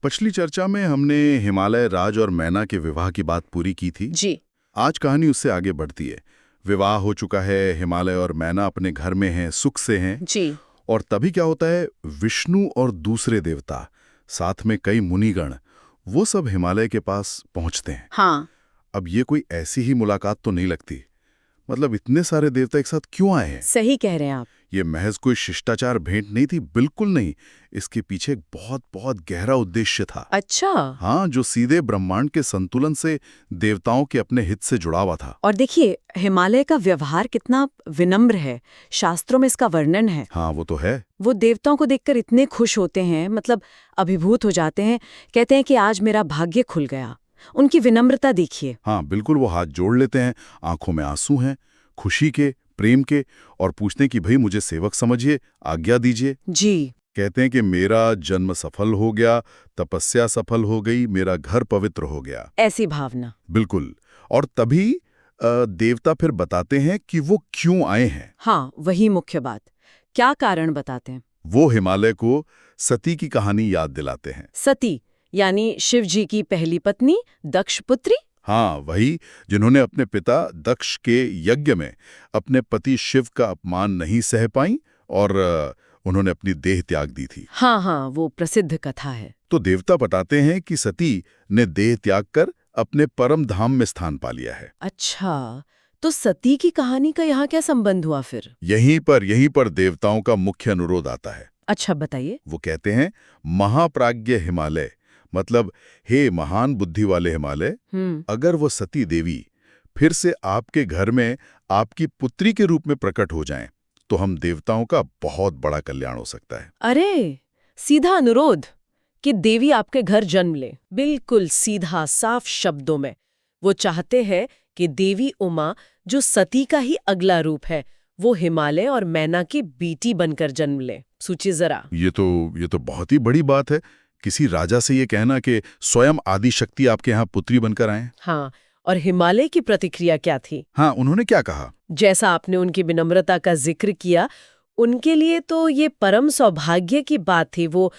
पिछली चर्चा में हमने हिमालय राज और मैना के विवाह की बात पूरी की थी। जी। आज कहानी उससे आगे बढ़ती है। विवाह हो चुका है, हिमालय और मैना अपने घर में हैं, सुख से हैं। जी। और तभी क्या होता है, विष्णु और दूसरे देवता, साथ में कई मुनिगण, वो सब हिमालय के पास पहुंचते हैं। हाँ। अब ये कोई ऐसी ही मुलाकात तो नहीं लगती। मतलब इतने सारे देवता एक साथ क्यों आए हैं? सही कह रहे हैं आप। ये महज कोई शिष्टाचार भेंट नहीं थी, बिल्कुल नहीं। इसके पीछे एक बहुत बहुत गहरा उद्देश्य था। अच्छा। हाँ, जो सीधे ब्रह्मांड के संतुलन से, देवताओं के अपने हित से जुड़ा हुआ था। और देखिए, हिमालय का व्यवहार कितना विनम्र है। शास्त्रों में इसका वर्णन है। हाँ, वो तो है। वो देवताओं को देखकर इतने खुश होते हैं, मतलब अभिभूत हो जाते हैं। कहते हैं कि आज मेरा भाग्य खुल गया। उनकी विनम्रता देखिए। हाँ बिल्कुल, वो हाथ जोड़ लेते हैं, आंखों में आंसू हैं, खुशी के, प्रेम के, और पूछते हैं कि भाई मुझे सेवक समझिए, आज्ञा दीजिए। जी। कहते हैं कि मेरा जन्म सफल हो गया, तपस्या सफल हो गई, मेरा घर पवित्र हो गया। ऐसी भावना। बिल्कुल। और तभी देवता फिर बताते हैं कि वो क्यों आए हैं। हाँ, वही मुख्य बात। क्या कारण बताते हैं? वो हिमालय को सती की कहानी याद दिलाते हैं। सती यानी शिव जी की पहली पत्नी, दक्ष पुत्री। हाँ, वही, जिन्होंने अपने पिता दक्ष के यज्ञ में अपने पति शिव का अपमान नहीं सह पाई और उन्होंने अपनी देह त्याग दी थी। हाँ हाँ, वो प्रसिद्ध कथा है। तो देवता बताते हैं कि सती ने देह त्याग कर अपने परम धाम में स्थान पा लिया है। अच्छा, तो सती की कहानी का यहाँ क्या संबंध हुआ फिर? यहीं पर देवताओं का मुख्य अनुरोध आता है। अच्छा, बताइए। वो कहते हैं, महाप्राज्ञ हिमालय, मतलब हे महान बुद्धि वाले हिमालय, अगर वो सती देवी फिर से आपके घर में आपकी पुत्री के रूप में प्रकट हो जाएं, तो हम देवताओं का बहुत बड़ा कल्याण हो सकता है। अरे, सीधा अनुरोध कि देवी आपके घर जन्म ले। बिल्कुल सीधा साफ शब्दों में वो चाहते हैं कि देवी उमा, जो सती का ही अगला रूप है, वो हिमालय और मैना की बेटी बनकर जन्म ले। सोचिए जरा। ये तो बहुत ही बड़ी बात है, किसी राजा से ये कहना कि स्वयं आदि शक्ति आपके यहाँ पुत्री बनकर आए। हाँ, और हिमालय की प्रतिक्रिया क्या थी? हाँ, उन्होंने क्या कहा? जैसा आपने उनकी विनम्रता का जिक्र किया, उनके लिए तो ये परम सौभाग्य की बात थी। वो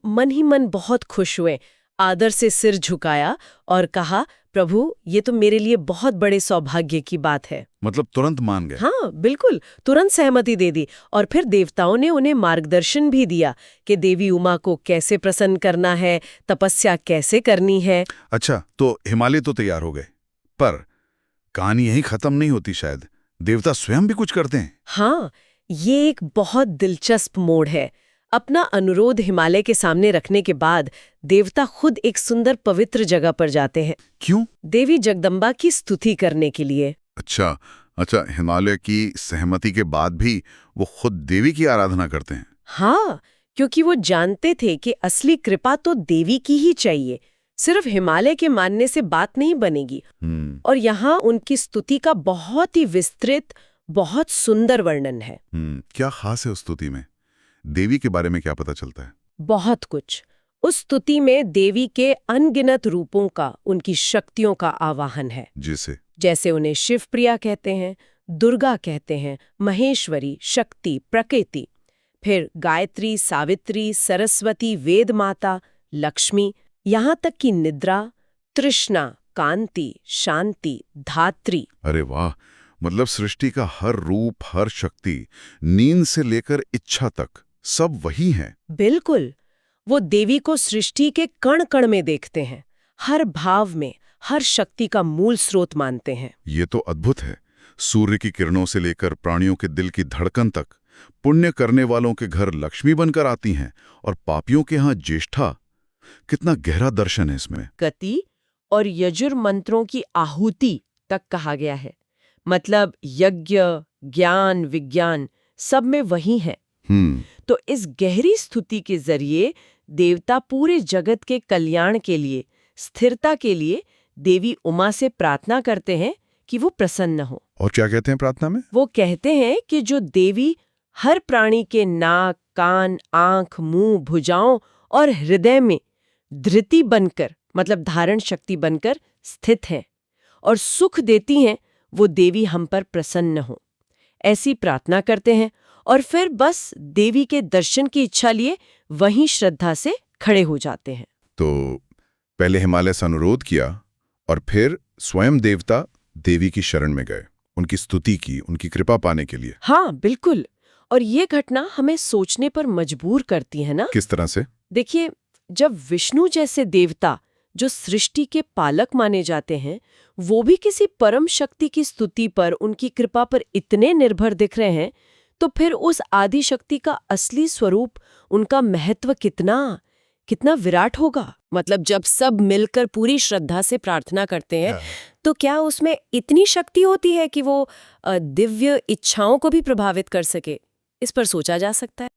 मन ही मन बहुत खुश हुए, आदर से सिर झुकाया और कहा, प्रभु, ये तो मेरे लिए बहुत बड़े सौभाग्य की बात है। मतलब तुरंत मान गए? हाँ बिल्कुल, तुरंत सहमति दे दी। और फिर देवताओं ने उन्हें मार्गदर्शन भी दिया कि देवी उमा को कैसे प्रसन्न करना है, तपस्या कैसे करनी है। अच्छा, तो हिमालय तो तैयार हो गए, पर कहानी यहीं खत्म नहीं होती शायद। देवता स्वयं भी कुछ करते हैं। हाँ, ये एक बहुत दिलचस्प मोड़ है। अपना अनुरोध हिमालय के सामने रखने के बाद देवता खुद एक सुंदर पवित्र जगह पर जाते हैं। क्यों? देवी जगदम्बा की स्तुति करने के लिए। अच्छा, हिमालय की सहमति के बाद भी वो खुद देवी की आराधना करते हैं। हाँ, क्योंकि वो जानते थे कि असली कृपा तो देवी की ही चाहिए, सिर्फ हिमालय के मानने से बात नहीं बनेगी। और यहाँ उनकी स्तुति का बहुत ही विस्तृत, बहुत सुंदर वर्णन है। क्या खास है उस स्तुति में? देवी के बारे में क्या पता चलता है? बहुत कुछ। उस स्तुति में देवी के अनगिनत रूपों का, उनकी शक्तियों का आवाहन है। जैसे उन्हें शिवप्रिया कहते हैं, दुर्गा कहते हैं, महेश्वरी, शक्ति, प्रकृति, फिर गायत्री, सावित्री, सरस्वती, वेद माता, लक्ष्मी, यहाँ तक कि निद्रा, तृष्णा, कांति, शांति, धात्री। अरे वाह, मतलब सृष्टि का हर रूप, हर शक्ति, नींद से लेकर इच्छा तक, सब वही है। बिल्कुल। वो देवी को सृष्टि के कण कण में देखते हैं, हर भाव में, हर शक्ति का मूल स्रोत मानते हैं। ये तो अद्भुत है। सूर्य की किरणों से लेकर प्राणियों के दिल की धड़कन तक, पुण्य करने वालों के घर लक्ष्मी बनकर आती हैं और पापियों के यहाँ ज्येष्ठा। कितना गहरा दर्शन है इसमें। गति और यजुर मंत्रों की आहुति तक कहा गया है। मतलब यज्ञ, ज्ञान, विज्ञान सब में वही है। तो इस गहरी स्तुति के जरिए देवता पूरे जगत के कल्याण के लिए, स्थिरता के लिए देवी उमा से प्रार्थना करते हैं कि वो प्रसन्न हो। और क्या कहते हैं प्रार्थना में? वो कहते हैं कि जो देवी हर प्राणी के नाक, कान, आंख, मुंह, भुजाओं और हृदय में धृति बनकर, मतलब धारण शक्ति बनकर स्थित हैं और सुख देती हैं, वो देवी हम पर प्रसन्न हो। ऐसी प्रार्थना करते हैं और फिर बस देवी के दर्शन की इच्छा लिए वहीं श्रद्धा से खड़े हो जाते हैं। तो पहले हिमालय से अनुरोध किया और फिर स्वयं देवता देवी की शरण में गए, उनकी स्तुति की, उनकी कृपा पाने के लिए। हाँ बिल्कुल। और ये घटना हमें सोचने पर मजबूर करती है ना। किस तरह से? देखिए, जब विष्णु जैसे देवता जो सृष्टि के पालक माने जाते हैं, वो भी किसी परम शक्ति की स्तुति पर, उनकी कृपा पर इतने निर्भर दिख रहे हैं, तो फिर उस आदि शक्ति का असली स्वरूप, उनका महत्व कितना विराट होगा। मतलब जब सब मिलकर पूरी श्रद्धा से प्रार्थना करते हैं, तो क्या उसमें इतनी शक्ति होती है कि वो दिव्य इच्छाओं को भी प्रभावित कर सके? इस पर सोचा जा सकता है।